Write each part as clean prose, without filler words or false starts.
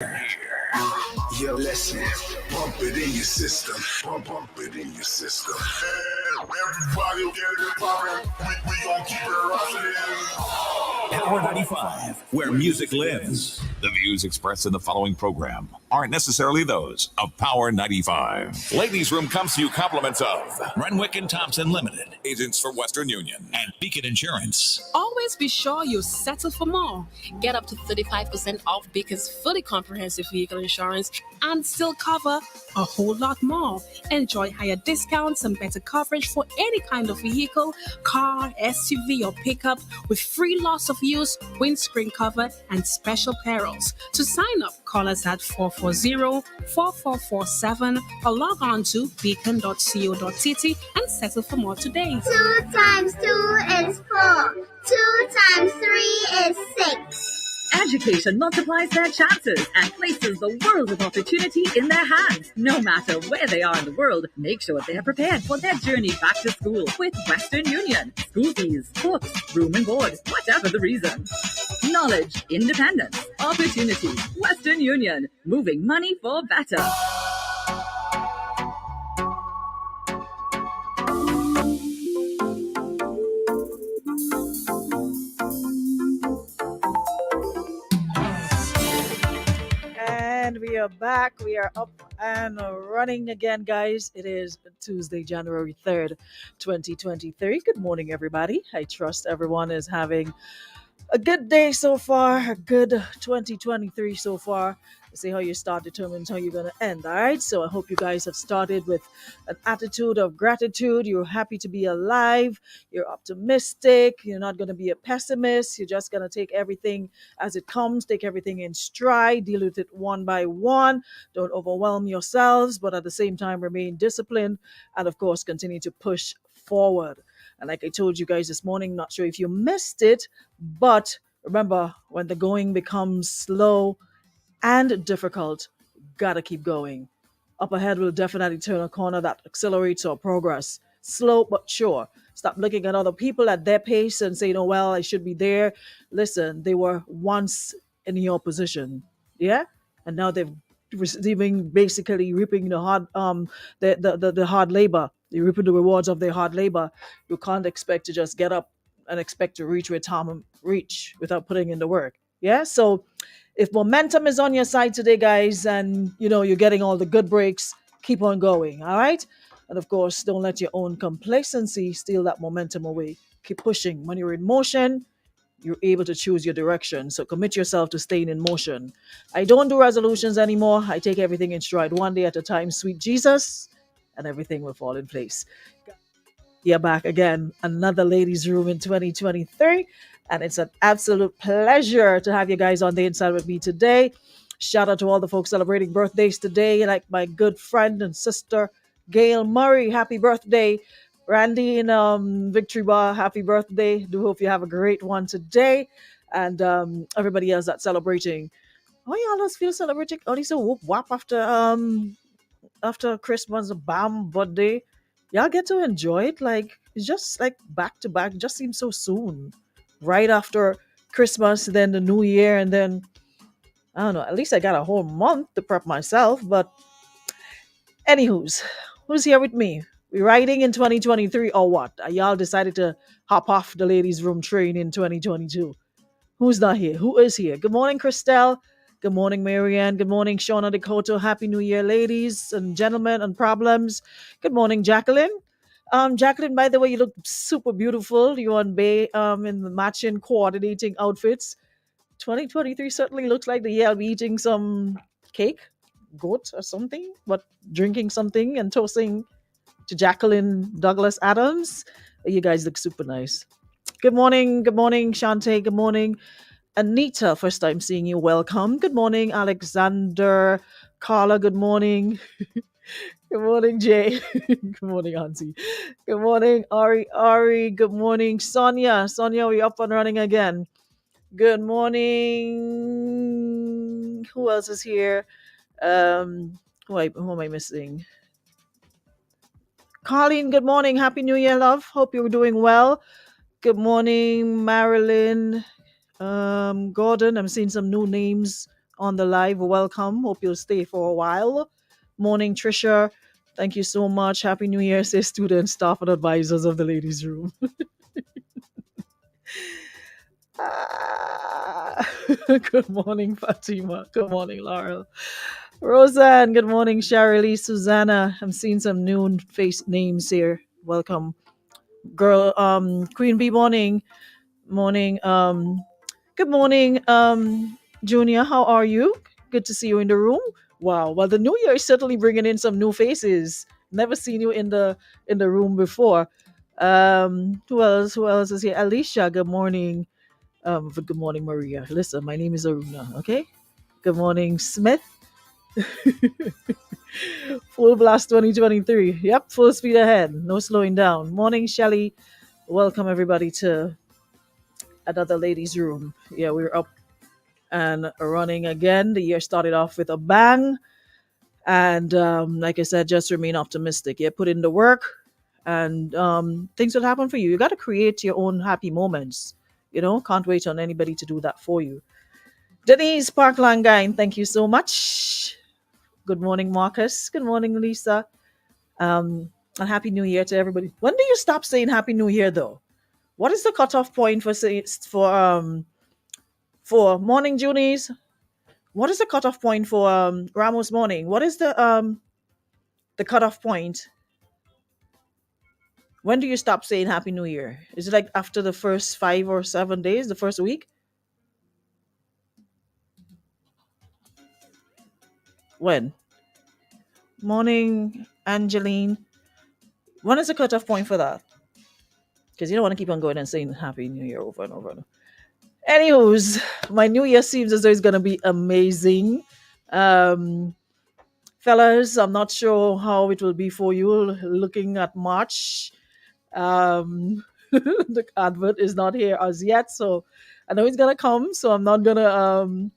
Yo, listen, bump it in your system. Bump it in your system. Everybody will get it poppin'. We gon' keep it rockin'. Power 95, where music lives. The views expressed in the following program aren't necessarily those of Power 95. Ladies' Room comes to you compliments of Renwick and Thompson Limited, agents for Western Union, and Beacon Insurance. Always be sure you settle for more. Get up to 35% off Beacon's fully comprehensive vehicle insurance and still cover a whole lot more. Enjoy higher discounts and better coverage for any kind of vehicle, car, SUV, or pickup with free loss of use, windscreen cover, and special perils. To sign up, call us at 440-4447 or log on to beacon.co.tt and settle for more today. 2 times 2 is 4. 2 times 3 is 6. Education multiplies their chances and places the world of opportunity in their hands. No matter where they are in the world, make sure they are prepared for their journey back to school with Western Union. School fees, books, room and board, whatever the reason. Knowledge, independence, opportunity. Western Union, moving money for better. And we are back. We are up and running again, guys. It is Tuesday, January 3rd, 2023. Good morning, everybody. I trust everyone is having a good day so far, a good 2023 so far. See how you start determines how you're going to end, all right? So I hope you guys have started with an attitude of gratitude. You're happy to be alive. You're optimistic. You're not going to be a pessimist. You're just going to take everything as it comes, take everything in stride, deal with it one by one. Don't overwhelm yourselves, but at the same time, remain disciplined and, of course, continue to push forward. And like I told you guys this morning, not sure if you missed it, but remember, when the going becomes slow and difficult, gotta keep going. Up ahead will definitely turn a corner that accelerates our progress. Slow but sure. Stop looking at other people at their pace and saying, oh, well, I should be there. Listen, they were once in your position. Yeah? And now they're receiving, basically reaping the hard labor. They're reaping the rewards of their hard labor. You can't expect to just get up and expect to reach where Tom reach without putting in the work. Yeah? So if momentum is on your side today, guys, and you're getting all the good breaks, keep on going, all right? And of course, don't let your own complacency steal that momentum away. Keep pushing. When you're in motion, you're able to choose your direction. So commit yourself to staying in motion. I don't do resolutions anymore. I take everything in stride, one day at a time, sweet Jesus, and everything will fall in place. Yeah, back again, another ladies' room in 2023. And it's an absolute pleasure to have you guys on the inside with me today. Shout out to all the folks celebrating birthdays today, like my good friend and sister, Gail Murray. Happy birthday. Randy in Victory Bar, happy birthday. Do hope you have a great one today. And everybody else that's celebrating. Oh, y'all just feel celebrating. Only so whoop whap after Christmas, bam, birthday. Y'all get to enjoy it. Like, it's just like back to back. It just seems so soon. Right after Christmas, then the New Year, and then I don't know. At least I got a whole month to prep myself. But anywho's, who's here with me? We riding in 2023 or what? Y'all decided to hop off the ladies' room train in 2022. Who's not here? Who is here? Good morning, Christelle. Good morning, Marianne. Good morning, Shauna Dakota. Happy New Year, ladies and gentlemen and problems. Good morning, Jacqueline. Jacqueline, by the way, you look super beautiful. You and Bay in the matching coordinating outfits. 2023 certainly looks like the year I'll be eating some cake, goat or something, but drinking something and toasting to Jacqueline Douglas Adams. You guys look super nice. Good morning, Shante. Good morning, Anita. First time seeing you. Welcome. Good morning, Alexander. Carla, good morning. Good morning, Jay. Good morning, Auntie. Good morning, Ari. Good morning, Sonia. Sonia, we up and running again. Good morning. Who else is here? Who am I missing? Colleen, good morning. Happy New Year, love. Hope you're doing well. Good morning, Marilyn. Gordon, I'm seeing some new names on the live. Welcome. Hope you'll stay for a while. Morning, Trisha. Thank you so much. Happy New Year, say students, staff, and advisors of the ladies' room. Ah, good morning, Fatima. Good morning, Laurel. Roseanne, good morning, Shirley, Susanna. I'm seeing some new face names here. Welcome. Girl, Queen Bee morning. Morning. Good morning, Junior. How are you? Good to see you in the room. Wow. Well, the new year is certainly bringing in some new faces. Never seen you in the room before. Who else? Who else is here? Alicia. Good morning. Good morning, Maria. Listen, my name is Aruna. Okay. Good morning, Smith. Full blast 2023. Yep, full speed ahead. No slowing down. Morning, Shelly. Welcome everybody to another ladies' room. Yeah, we're up and running again. The year started off with a bang. And like I said, just remain optimistic. Yeah, put in the work and things will happen for you. You got to create your own happy moments. You know, can't wait on anybody to do that for you. Denise Parklangain, thank you so much. Good morning, Marcus. Good morning, Lisa. And Happy New Year to everybody. When do you stop saying Happy New Year, though? What is the cutoff point for morning, Junies? What is the cutoff point for Ramos morning? What is the cutoff point? When do you stop saying Happy New Year? Is it like after the first 5 or 7 days, the first week? When? Morning, Angeline. When is the cutoff point for that? Because you don't want to keep on going and saying Happy New Year over and over and over. Anywho's, my New Year seems as though it's going to be amazing. Fellas, I'm not sure how it will be for you looking at March. The advert is not here as yet, so I know it's going to come, so I'm not going to...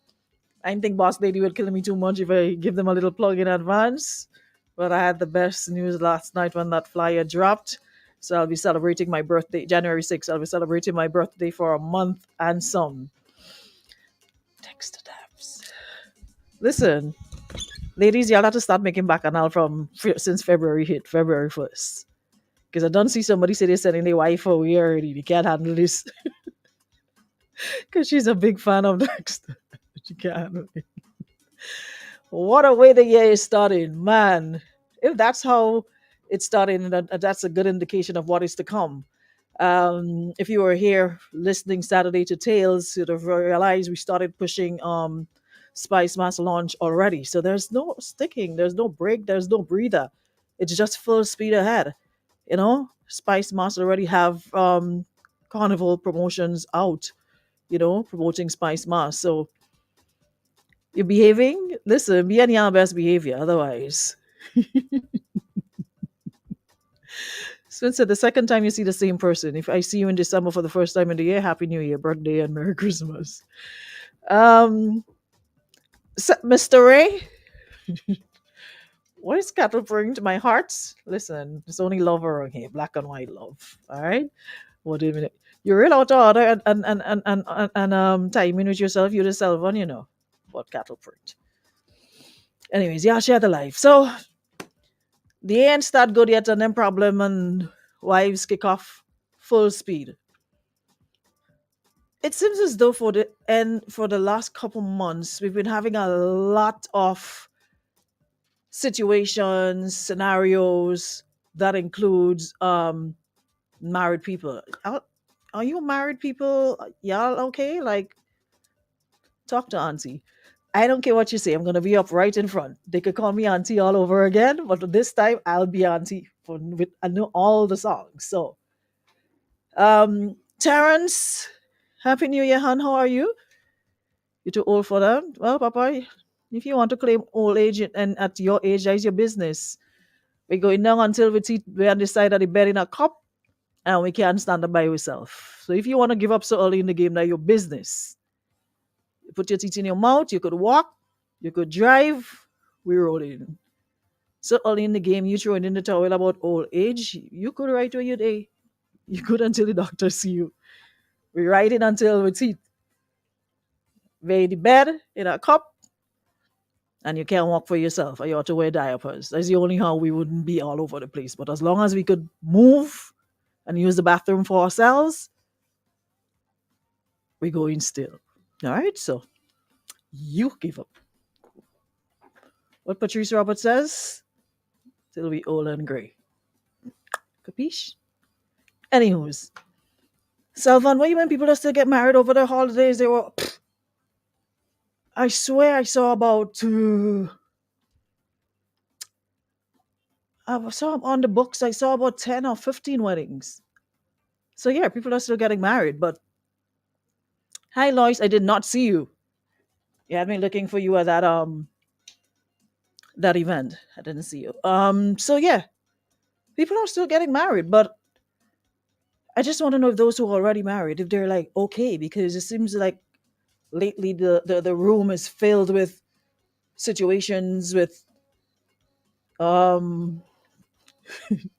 I think Boss Lady would kill me too much if I give them a little plug in advance. But I had the best news last night when that flyer dropped. So I'll be celebrating my birthday, January 6th. I'll be celebrating my birthday for a month and some. Text to tabs. Listen, ladies, y'all have to start making bacchanal since February 1st. Because I don't see somebody say they're sending their wife away already. They can't handle this. Because she's a big fan of Dexter. She can't handle it. What a way the year is starting, man. If that's how it's starting, that's a good indication of what is to come. If you were here listening Saturday to Tales, you'd have realized we started pushing Spice Mass launch already. So there's no sticking, there's no break, there's no breather. It's just full speed ahead. You know, Spice Mass already have carnival promotions out, you know, promoting Spice Mass. So you're behaving? Listen, be on your best behavior. Otherwise. Spencer, the second time you see the same person. If I see you in December for the first time in the year, Happy New Year, birthday, and Merry Christmas. Mr. Ray, what is cattle bring to my heart? Listen, it's only love around here, black and white love. All right. What a minute. You're real out of order and timing with yourself. You're the self one, you know. What cattle print. Anyways, yeah, share the life. So the ain't start good yet, and then problem and wives kick off full speed. It seems as though for the last couple months, we've been having a lot of situations, scenarios that includes married people. Are you married people? Y'all okay? Like, talk to Auntie. I don't care what you say. I'm gonna be up right in front. They could call me Auntie all over again, but this time I'll be Auntie. I know all the songs. So, Terrence, Happy New Year, hon. How are you? You're too old for that. Well, Papa, if you want to claim old age and at your age, that is your business. We're going down until we decide that the bed in a cup, and we can't stand up by ourselves. So if you want to give up so early in the game, that's your business. You put your teeth in your mouth, you could walk, you could drive, we're rolling. So early in the game, you throwing in the towel about old age, you could ride where you day. You could until the doctor see you. We ride it until we teeth. Lay the bed in a cup, and you can't walk for yourself or you have to wear diapers. That's the only how we wouldn't be all over the place. But as long as we could move and use the bathroom for ourselves, we're going still. All right, so you give up. What Patrice Roberts says, till we old and grey. Capiche? Anywho's. Salvan, what you mean people that still get married over the holidays? They were. I swear I saw about. I saw on the books, I saw about 10 or 15 weddings. So yeah, people are still getting married. But hi, Lois, I did not see you. You had me looking for you at that event. I didn't see you. So yeah, people are still getting married, but I just want to know if those who are already married, if they're like okay, because it seems like lately the room is filled with situations with um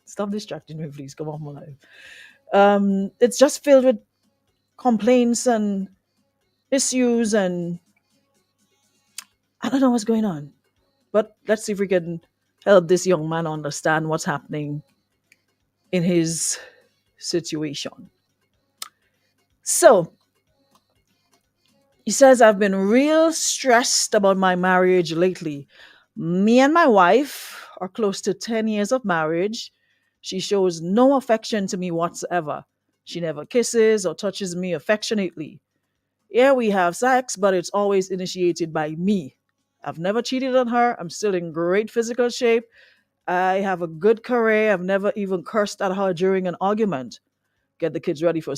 stop distracting me, please. Come on, my life. It's just filled with complaints and issues, and I don't know what's going on. But let's see if we can help this young man understand what's happening in his situation. So he says, I've been real stressed about my marriage lately. Me and my wife are close to 10 years of marriage. She shows no affection to me whatsoever. She never kisses or touches me affectionately. Yeah, we have sex, but it's always initiated by me. I've never cheated on her. I'm still in great physical shape. I have a good career. I've never even cursed at her during an argument. Get the kids ready for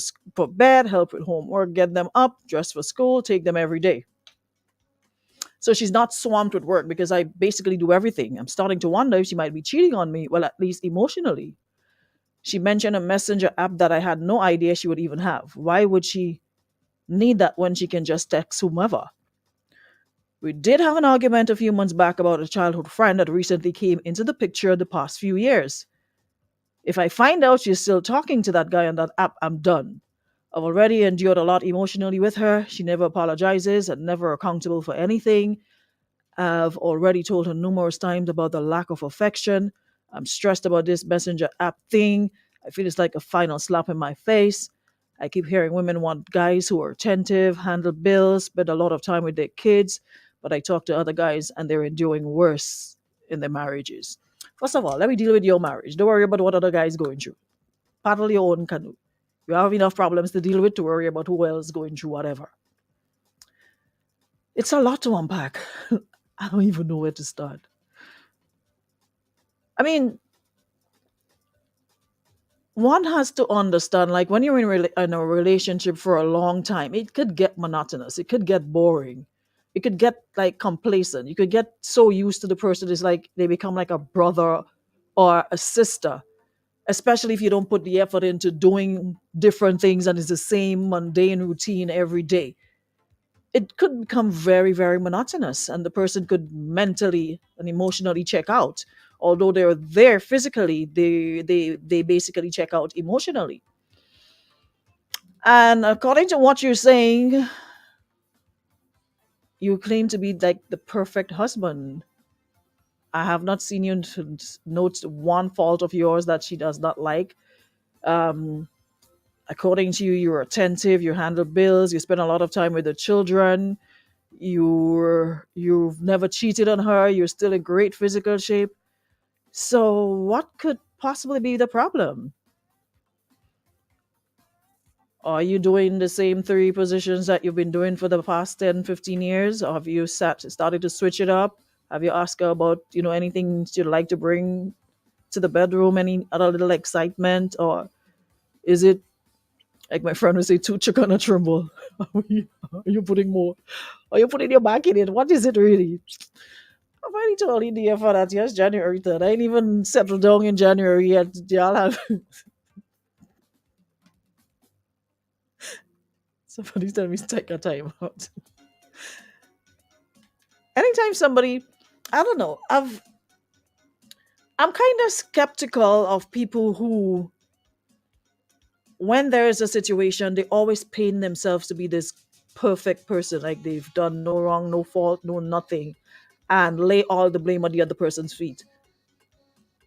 bed, help with homework, get them up, dress for school, take them every day. So she's not swamped with work because I basically do everything. I'm starting to wonder if she might be cheating on me, well, at least emotionally. She mentioned a messenger app that I had no idea she would even have. Why would she need that when she can just text whomever? We did have an argument a few months back about a childhood friend that recently came into the picture the past few years. If I find out she's still talking to that guy on that app, I'm done. I've already endured a lot emotionally with her. She never apologizes and never accountable for anything. I've already told her numerous times about the lack of affection. I'm stressed about this messenger app thing. I feel it's like a final slap in my face. I keep hearing women want guys who are attentive, handle bills, spend a lot of time with their kids. But I talk to other guys and they're enduring worse in their marriages. First of all, let me deal with your marriage. Don't worry about what other guys going through. Paddle your own canoe. You have enough problems to deal with to worry about who else is going through whatever. It's a lot to unpack. I don't even know where to start. I mean, one has to understand, like when you're in a relationship for a long time, it could get monotonous. It could get boring. It could get like complacent. You could get so used to the person, it's like they become like a brother or a sister, especially if you don't put the effort into doing different things and it's the same mundane routine every day. It could become very, very monotonous, and the person could mentally and emotionally check out. Although they're there physically, they basically check out emotionally. And according to what you're saying, you claim to be like the perfect husband. I have not seen you note one fault of yours that she does not like. Um, According to you, you're attentive, you handle bills, you spend a lot of time with the children, you've never cheated on her, you're still in great physical shape. So what could possibly be the problem? Are you doing the same three positions that you've been doing for the past 10, 15 years? Or have you started to switch it up? Have you asked her about, anything you'd like to bring to the bedroom, any other little excitement? Or is it, like my friend would say, two chicken a tremble? Are you putting more? Are you putting your back in it? What is it really? I'm already too early in the year for that. Yes, January 3rd. I ain't even settled down in January yet. Y'all have somebody's telling me to take a time out. Anytime somebody, I don't know, I'm kind of skeptical of people who, when there is a situation, they always paint themselves to be this perfect person, like they've done no wrong, no fault, no nothing. and lay all the blame on the other person's feet.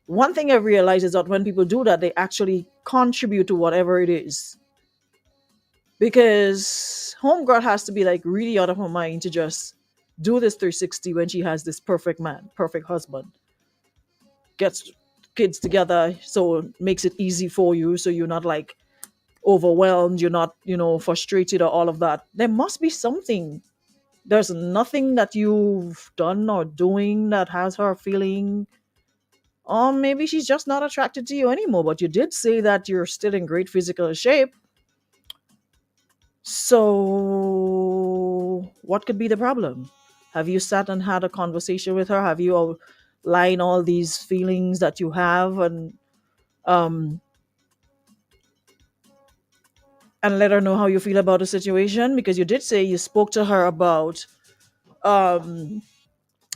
One thing I've realized is that when people do that, they actually contribute to whatever it is. Because homegirl has to be like really out of her mind to just do this 360 when she has this perfect man, perfect husband, gets kids together, so it makes it easy for you, so you're not like overwhelmed, you're not, frustrated or all of that. There must be something. There's nothing that you've done or doing that has her feeling, or maybe she's just not attracted to you anymore. But you did say that you're still in great physical shape. So, what could be the problem? Have you sat and had a conversation with her? Have you outlined all these feelings that you have, um and let her know how you feel about the situation? Because you did say you spoke to her about um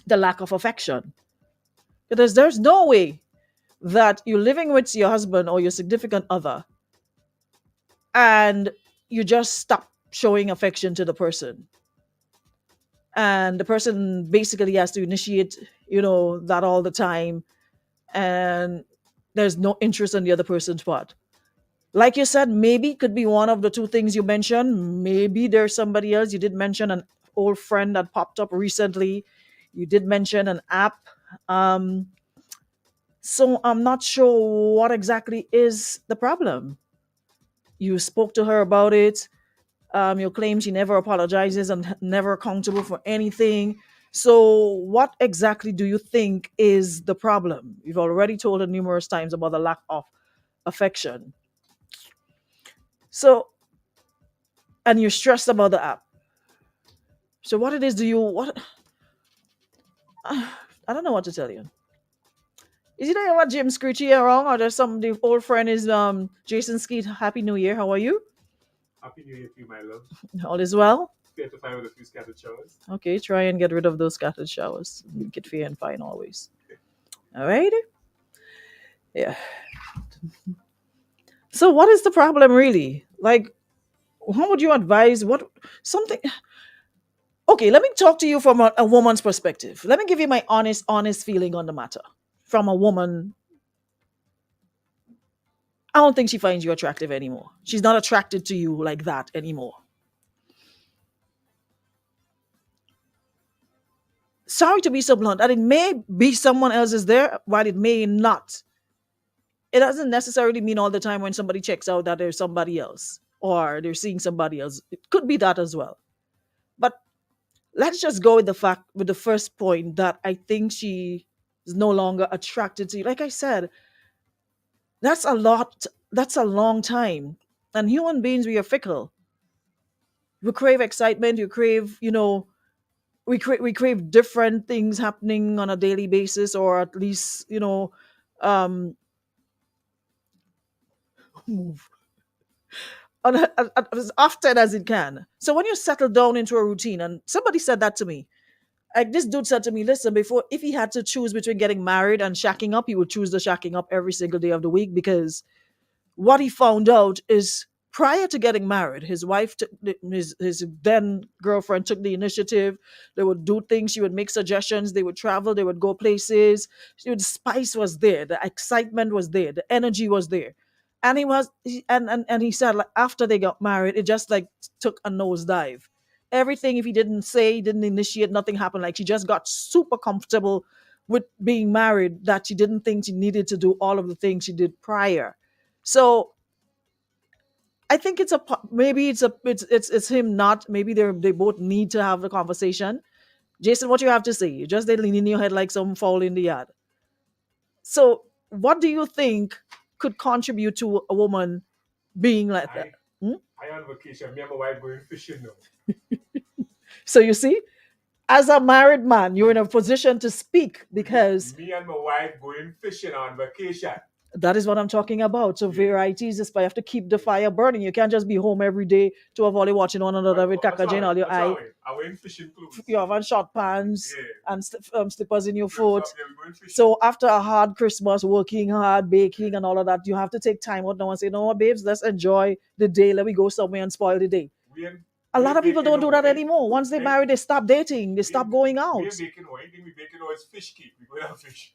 the lack of affection. Because there's no way that you're living with your husband or your significant other and you just stop showing affection to the person, and the person basically has to initiate that all the time, and there's no interest on the other person's part. Like you said, maybe it could be one of the two things you mentioned. Maybe there's somebody else. You did mention an old friend that popped up recently. You did mention an app. um so I'm not sure what exactly is the problem. You spoke to her about it. You claim she never apologizes and never accountable for anything. So, what exactly do you think is the problem? You've already told her numerous times about the lack of affection. So, and you're stressed about the app. So, what it is? Do you what? I don't know what to tell you. Is it that what Jim Screechy around, or there's some the old friend is Jason Skeet? Happy New Year. How are you? Happy New Year to you, my love. All is well. Fair to find with a few scattered showers. Okay, try and get rid of those scattered showers. Make it fair and fine always. All right. Yeah. So what is the problem really? Like, how would you advise what something? Okay, let me talk to you from a woman's perspective. Let me give you my honest feeling on the matter. From a woman, I don't think she finds you attractive anymore. She's not attracted to you like that anymore. Sorry to be so blunt, and it may be someone else is there, while it may not. It doesn't necessarily mean all the time when somebody checks out that there's somebody else or they're seeing somebody else. It could be that as well. But let's just go with the first point, that I think she is no longer attracted to you. Like I said, that's a lot. That's a long time. And human beings, we are fickle. We crave excitement. We crave different things happening on a daily basis, or at least, um, move as often as it can. So when you settle down into a routine, and somebody said that to me, like this dude said to me, listen, before, if he had to choose between getting married and shacking up, he would choose the shacking up every single day of the week, because what he found out is, prior to getting married, his wife his then girlfriend took the initiative. They would do things, she would make suggestions, they would travel, they would go places. The spice was there, the excitement was there, the energy was there. And and he said, like, after they got married, it just like took a nosedive. Everything, if he didn't say, didn't initiate, nothing happened. Like, she just got super comfortable with being married, that she didn't think she needed to do all of the things she did prior. So I think maybe it's him, not maybe they both need to have the conversation. Jason, what you have to say? You just they lean in your head like some fowl in the yard. So what do you think could contribute to a woman being like that? I on vacation. Me and my wife going fishing now. So you see, as a married man, you're in a position to speak, because Me and my wife going fishing on vacation. that is what I'm talking about. So varieties is, you have to keep the fire burning. You can't just be home every day to avoid watching one another with kakajin all your eye. I went fishing clothes. You have on short pants, Yeah. and slippers in your foot. Yeah, we going fishing. So after a hard Christmas, working hard, baking and all of that, you have to take time out now and say, no, babes, let's enjoy the day. Let me go somewhere and spoil the day. We in A lot of people don't do that eh? anymore. Once they Eh? marry, they stop dating. They stop going out. We baking oil. Anything we baking oil is fish cake. We go have fish.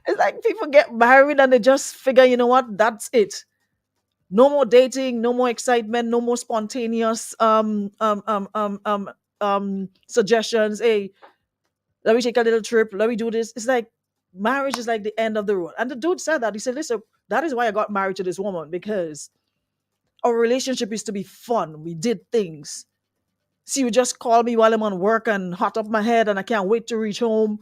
It's like people get married and they just figure, you know what, that's it. No more dating, no more excitement, no more spontaneous suggestions. Hey, let me take a little trip, let me do this. It's like marriage is like the end of the road. And the dude said that. He said, listen, that is why I got married to this woman, because our relationship used to be fun. We did things. She would just call me while I'm on work and hot up my head and I can't wait to reach home.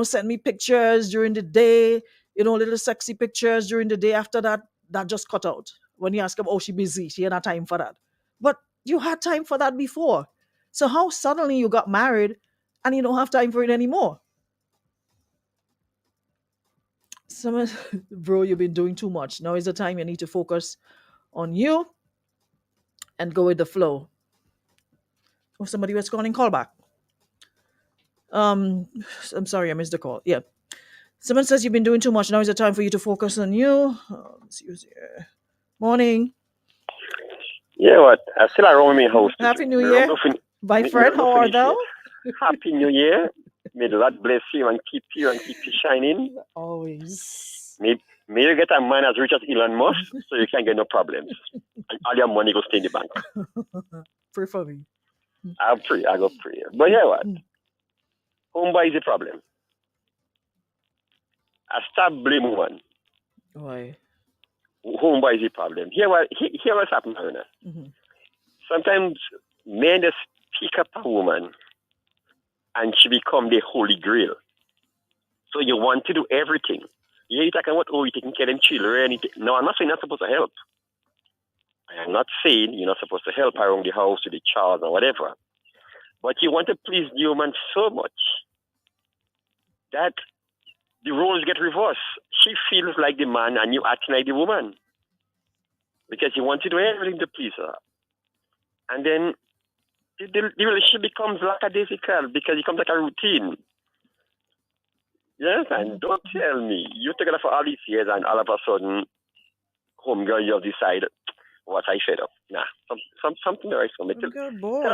Send me pictures during the day, little sexy pictures during the day. After that, that just cut out. When you ask her, oh, she busy, she ain't had time for that. But you had time for that before. So how suddenly you got married and you don't have time for it anymore? Someone, bro, you've been doing too much. Now is the time you need to focus on you and go with the flow. Oh, somebody was calling, call back. I'm sorry, I missed the call. Yeah. Someone says you've been doing too much. Now is the time for you to focus on you. Let's see who's here. Morning. Yeah, what? I still around my house. Happy New Year. Bye, Fred. How are thou? Happy New Year. May the Lord bless you and keep you shining. Always. May you get a man as rich as Elon Musk so you can't get no problems. And all your money go stay in the bank. Pray for me. I go pray. But yeah, what? Homeboy is the problem. I start blaming one. Why? Homeboy is the problem. Here what's happening, Aruna. Mm-hmm. Sometimes men just pick up a woman and she become the holy grail. So you want to do everything. Yeah, you're talking about, you're taking care of them children. No, I'm not saying you're not supposed to help. I am not saying you're not supposed to help around the house with the child or whatever. But you want to please the woman so much that the roles get reversed. She feels like the man and you acting like the woman. Because you want to do everything to please her. And then the relationship becomes lackadaisical because it becomes like a routine. Yes, and don't tell me you're together for all these years and all of a sudden, homegirl, you have decided what I fed up. Nah, something right for me. Tell us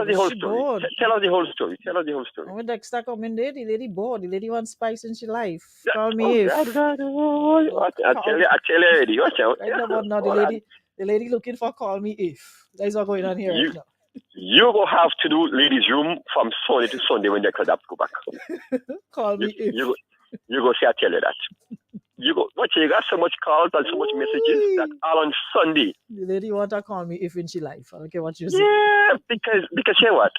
the whole story. Tell us the whole story. Tell us the whole story. When Dexter come in there, the lady bored. The lady wants spice in she life. Call me if. I tell you already. Watch out. Now the lady looking for call me if. That's what's going on here right now. You will have to do ladies' room from Sunday to Sunday when they could have to go back. Call me if. You go see, I tell you that. You got so much calls and so much messages that all on Sunday. The lady want to call me if in she life. I don't care what you say. Yeah, because you know what?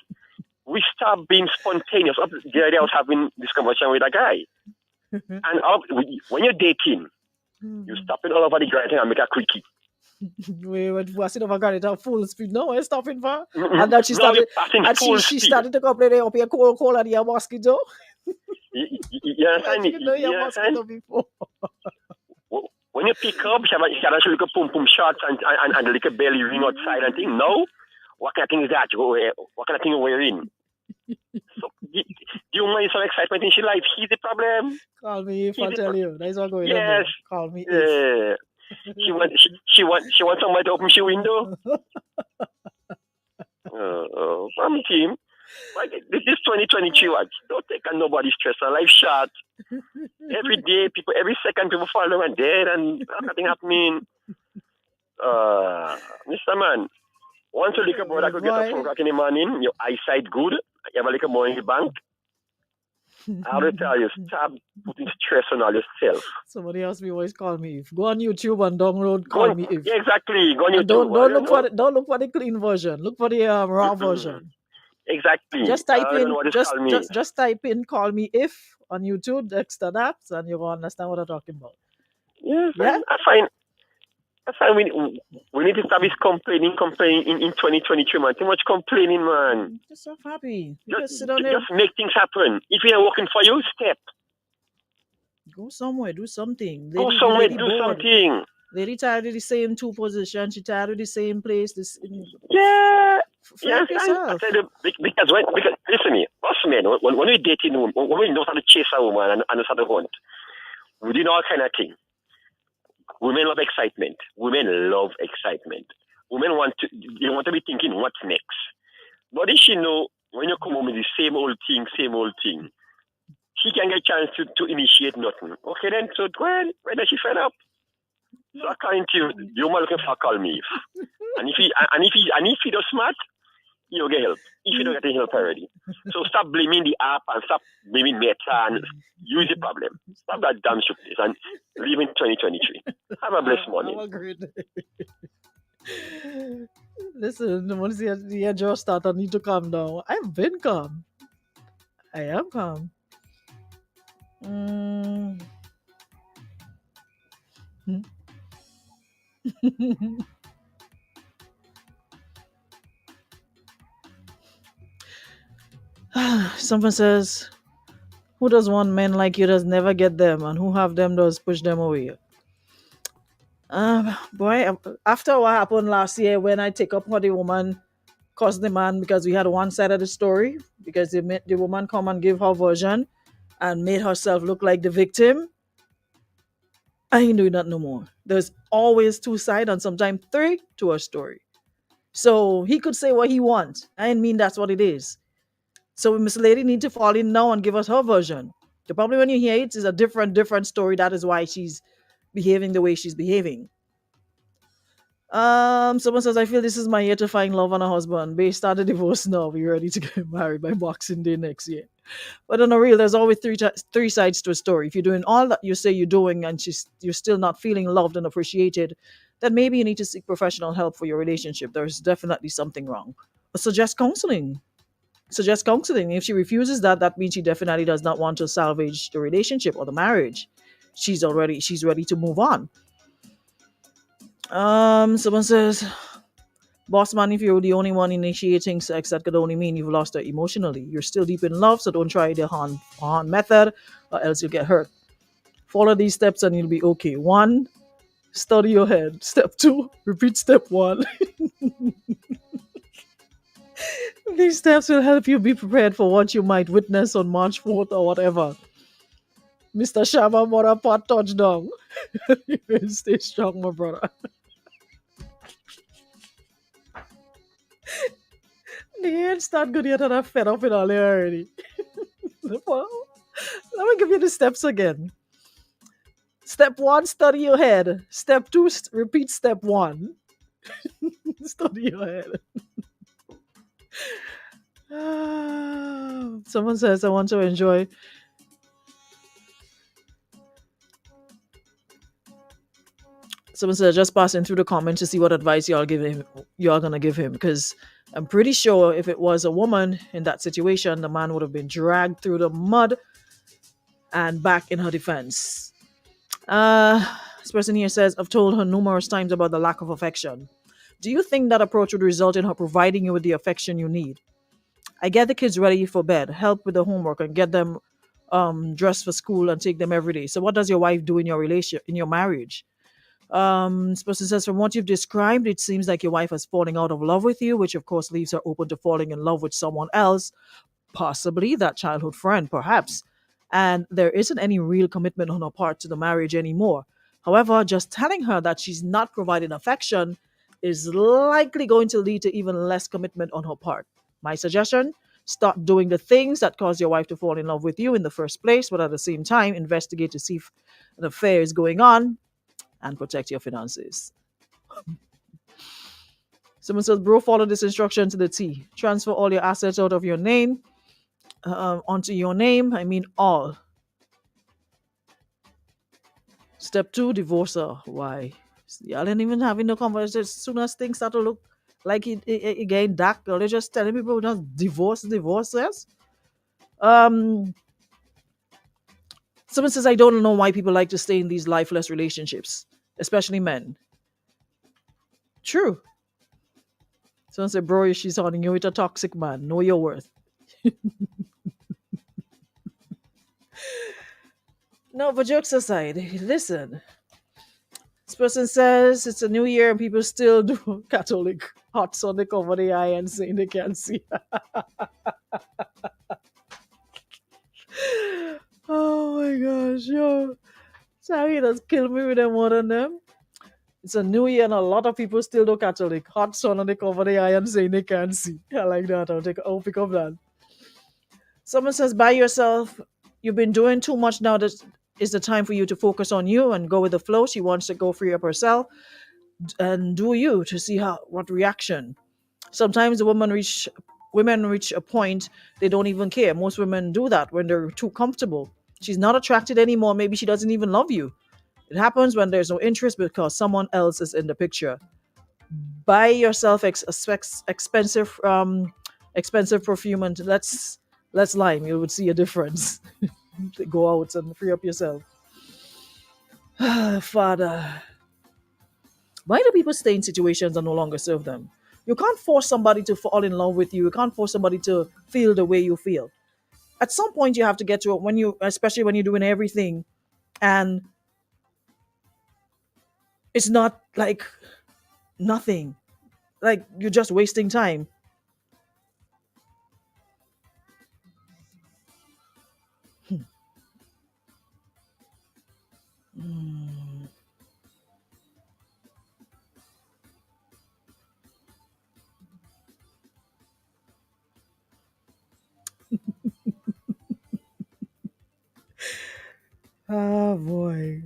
We start being spontaneous. The other day I was having this conversation with a guy. And when you're dating, you stop it all over the ground and make a quickie. We were sitting over garden at full speed. No, we're stopping for. And then she started, she started to complain up here, cold, and your mosquito. You understand me? You understand? When you pick up, you have a little pum pum shots and a little belly ring outside and thing. No? What kind of thing is that? What kind of thing are you wearing? So, the woman is some excitement in her life. He's the problem. Call me if I tell you. That's what going on. Yes. Call me if. She wants somebody to open your window. I'm team. Like, this is 2022. Don't take on nobody's stress. A life shot. Every day, every second, people fall down and dead, and nothing happening. Mr. Man, once you lick a brother could get up from o'clock in the morning, your eyesight good, you have a little more in the bank. I will tell you, stop putting stress on all yourself. Somebody else me always call me if. Go on YouTube and download Call Me If. Yeah, exactly. Go on YouTube. Don't look for the clean version. Look for the raw version. Exactly. Just type in Call Me If on YouTube, Dexter Daps, and you will understand what I'm talking about. Yes, yeah? I find we need to stop this complaining in 2023, man. Too much complaining, man. Just so happy. Just sit down there. Just make things happen. If it ain't working for you, step. Go somewhere, do something. Go somewhere, do something. Lady tired of the same two positions. She tired of the same place. Yeah. I tell you, because listen to me, us men, when we're dating, when we know how to chase a woman and know how to hunt, we do all kind of things. Women love excitement. Women want to be thinking what's next. But if she know when you come home with the same old thing, she can get a chance to initiate nothing. Okay then, so go ahead. Whether she fed up. So according to you, the woman looking for a call me. And if he does smart, you'll get help. If you don't get help already. So stop blaming the app and stop blaming Meta and use the problem. Stop that damn shit and live in 2023. Have a blessed morning. Have a great day. Listen, once the jaw start, I need to calm down. I've been calm. I am calm. Someone says, who does want men like you does never get them, and who have them does push them away. Boy, after what happened last year when I take up how the woman caused the man, because we had one side of the story, because the woman come and give her version and made herself look like the victim, I ain't doing that no more. There's always two sides and sometimes three to a story. So he could say what he wants. I didn't mean that's what it is. So Miss Lady need to fall in now and give us her version. The problem when you hear it is a different story. That is why she's behaving the way she's behaving. Someone says, I feel this is my year to find love and a husband. Bae started divorce now. We're ready to get married by Boxing Day next year. But on the real, there's always three sides to a story. If you're doing all that you say you're doing and you're still not feeling loved and appreciated, then maybe you need to seek professional help for your relationship. There's definitely something wrong. But suggest counseling. If she refuses that, that means she definitely does not want to salvage the relationship or the marriage. She's ready to move on. Someone says, boss man, if you're the only one initiating sex, that could only mean you've lost her emotionally. You're still deep in love, so don't try the Han method, or else you'll get hurt. Follow these steps and you'll be okay. 1, study your head. Step 2, repeat step 1. These steps will help you be prepared for what you might witness on March 4th or whatever. Mr. Shama Morapot touchdown. Stay strong, my brother. The ain't start good yet and I'm fed up with all there already. Well, let me give you the steps again. Step 1, study your head. Step 2, repeat step 1. Study your head. Someone says, I want to enjoy. Someone said, just passing through the comments to see what advice y'all gonna give him, because I'm pretty sure if it was a woman in that situation, the man would have been dragged through the mud and back in her defense. This person here says, I've told her numerous times about the lack of affection. Do you think that approach would result in her providing you with the affection you need? I get the kids ready for bed, help with the homework, and get them dressed for school and take them every day. So what does your wife do in your marriage? This person says, from what you've described, it seems like your wife is falling out of love with you, which of course leaves her open to falling in love with someone else, possibly that childhood friend, perhaps. And there isn't any real commitment on her part to the marriage anymore. However, just telling her that she's not providing affection is likely going to lead to even less commitment on her part. My suggestion, start doing the things that cause your wife to fall in love with you in the first place, but at the same time, investigate to see if an affair is going on and protect your finances. Someone says, bro, follow this instruction to the T. Transfer all your assets out of your name onto your name. I mean all. Step 2, divorce her. Why? Y'all ain't even having no conversation. As soon as things start to look like it getting dark, they're just telling people just divorces. Someone says, I don't know why people like to stay in these lifeless relationships, especially men. True. Someone said, bro, she's on you with a toxic man. Know your worth. No, but jokes aside, listen. This person says it's a new year and people still do Catholic hot sun. They cover the eye and saying they can't see. Oh my gosh, yo. Sorry, does kill me with them one of them. It's a new year and a lot of people still do Catholic. Hot sun and they cover the eye and saying they can't see. I like that. I'll pick up that. Someone says, by yourself, you've been doing too much now. This is the time for you to focus on you and go with the flow. She wants to go free up herself and do you to see what reaction. Sometimes women reach a point they don't even care. Most women do that when they're too comfortable. She's not attracted anymore. Maybe she doesn't even love you. It happens when there's no interest because someone else is in the picture. Buy yourself expensive perfume and let's lime. You would see a difference. Go out and free up yourself. Father, why do people stay in situations that no longer serve them? You can't force somebody to fall in love with you. You can't force somebody to feel the way you feel. At some point, you have to get to it especially when you're doing everything, and it's not like nothing. Like you're just wasting time. Oh boy.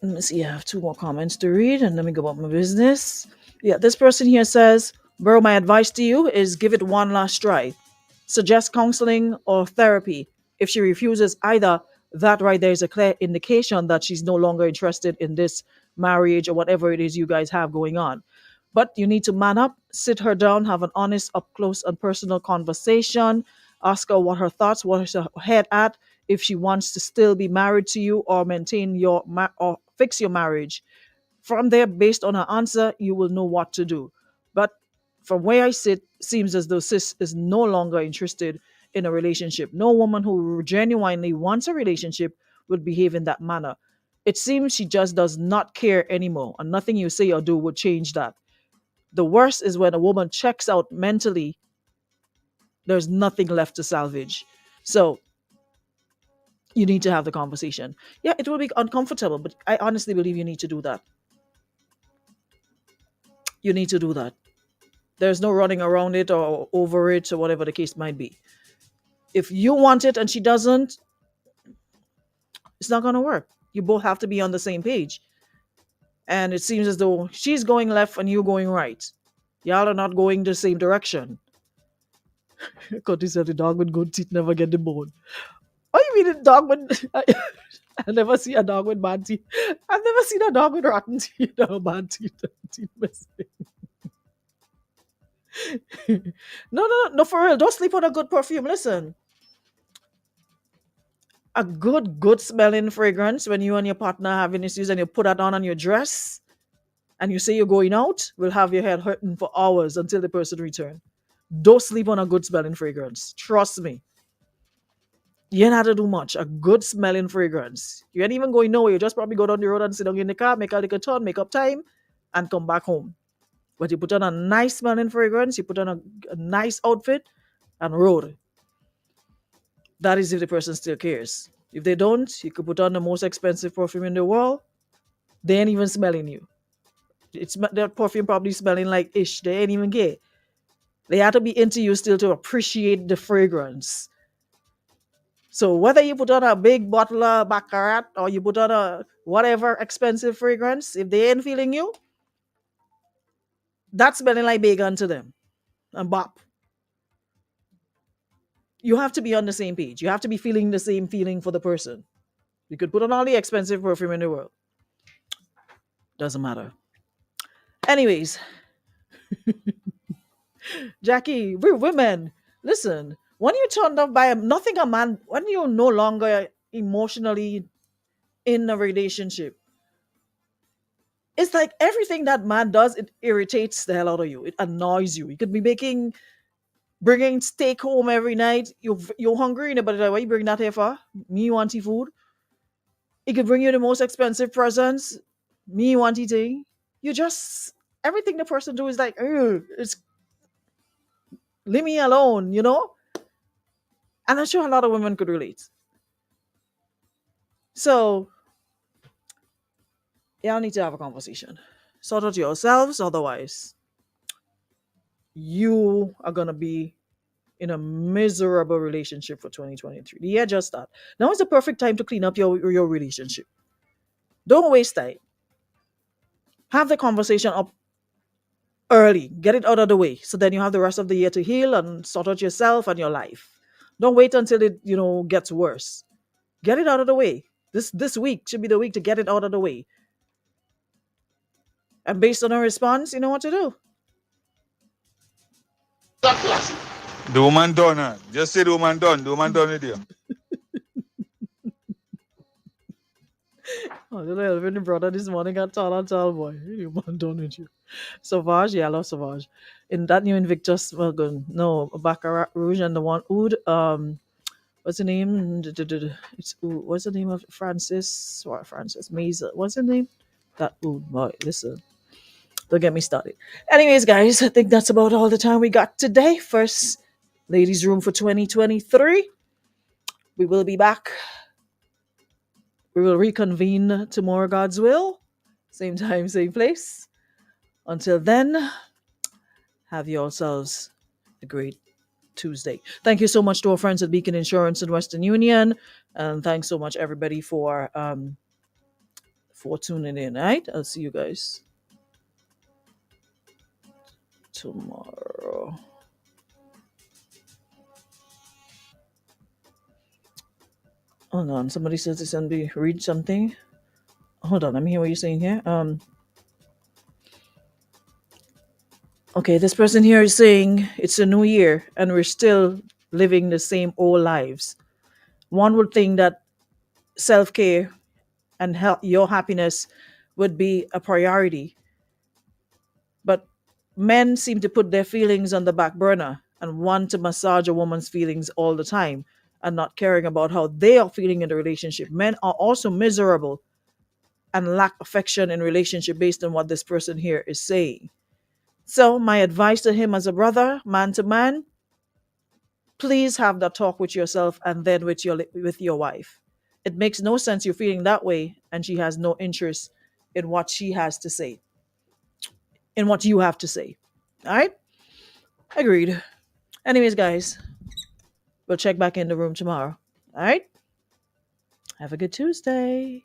Let me see. I have two more comments to read and let me go about my business. Yeah, this person here says, bro, my advice to you is give it one last try. Suggest counseling or therapy. If she refuses either, that right there is a clear indication that she's no longer interested in this marriage or whatever it is you guys have going on. But you need to man up, sit her down, have an honest, up close, and personal conversation. Ask her what her thoughts, what is her head at, if she wants to still be married to you or maintain or fix your marriage. From there, based on her answer, you will know what to do. But from where I sit, seems as though sis is no longer interested in a relationship. No woman who genuinely wants a relationship would behave in that manner. It seems she just does not care anymore, and nothing you say or do would change that. The worst is when a woman checks out mentally, there's nothing left to salvage. So you need to have the conversation. Yeah, it will be uncomfortable, but I honestly believe you need to do that. You need to do that. There's no running around it or over it or whatever the case might be. If you want it and she doesn't, it's not going to work. You both have to be on the same page. And it seems as though she's going left and you're going right. Y'all are not going the same direction. Cody said the dog with good teeth never get the bone. Oh, you mean the dog with... I never see a dog with bad teeth. I've never seen a dog with rotten teeth or bad teeth. No, for real. Don't sleep on a good perfume. Listen. A good smelling fragrance when you and your partner are having issues and you put that on your dress and you say you're going out will have your head hurting for hours until the person returns. Don't sleep on a good smelling fragrance. Trust me. You ain't have to do much. A good smelling fragrance. You ain't even going nowhere. You just probably go down the road and sit down in the car, make a little turn, make up time, and come back home. But you put on a nice smelling fragrance, you put on a nice outfit, and road. That is if the person still cares. If they don't, you could put on the most expensive perfume in the world. They ain't even smelling you. That perfume probably smelling like ish. They ain't even care. They have to be into you still to appreciate the fragrance. So whether you put on a big bottle of Baccarat or you put on a whatever expensive fragrance, if they ain't feeling you, that's smelling like bacon to them. And bop. You have to be on the same page. You have to be feeling the same feeling for the person. You could put on all the expensive perfume in the world. Doesn't matter. Anyways. Jackie, we're women. Listen, when you're turned off by nothing a man, when you're no longer emotionally in a relationship, it's like everything that man does, it irritates the hell out of you. It annoys you. You could be bringing steak home every night. You're hungry, but like, why you bring that here for? Me want food. He could bring you the most expensive presents. Me want eating. You just everything the person do is like, "Ugh, it's leave me alone, you know? And I'm sure a lot of women could relate. So y'all need to have a conversation. Sort out yourselves, otherwise you are gonna be in a miserable relationship for 2023. The year just start. Now is the perfect time to clean up your relationship. Don't waste time. Have the conversation up early. Get it out of the way. So then you have the rest of the year to heal and sort out yourself and your life. Don't wait until it, gets worse. Get it out of the way. This week should be the week to get it out of the way. And based on a response, you know what to do. The woman done, huh? Just say the woman done. The woman done with you. Oh, the little brother this morning got tall boy. You man done with you. Sauvage, yeah, I love Sauvage. In that new Invictus, well, good. No, Baccarat Rouge and the one Oud, what's the name? It's Oud. What's the name of Francis Mazer? What's the name? That Oud boy. Listen. Don't get me started. Anyways, guys, I think that's about all the time we got today. First ladies' room for 2023. We will be back. We will reconvene tomorrow, God's will. Same time, same place. Until then, have yourselves a great Tuesday. Thank you so much to our friends at Beacon Insurance and Western Union. And thanks so much, everybody, for tuning in. All right? I'll see you guys tomorrow. Hold on. Somebody says to send me read something. Hold on. Let me hear what you're saying here. Okay, this person here is saying it's a new year and we're still living the same old lives. One would think that self-care and your happiness would be a priority. But men seem to put their feelings on the back burner and want to massage a woman's feelings all the time and not caring about how they are feeling in the relationship. Men are also miserable and lack affection in relationship based on what this person here is saying. So my advice to him as a brother, man to man, please have that talk with yourself and then with your wife. It makes no sense you're feeling that way and she has no interest in what she has to say, in what you have to say. All right? Agreed. Anyways, guys, we'll check back in the room tomorrow. All right? Have a good Tuesday.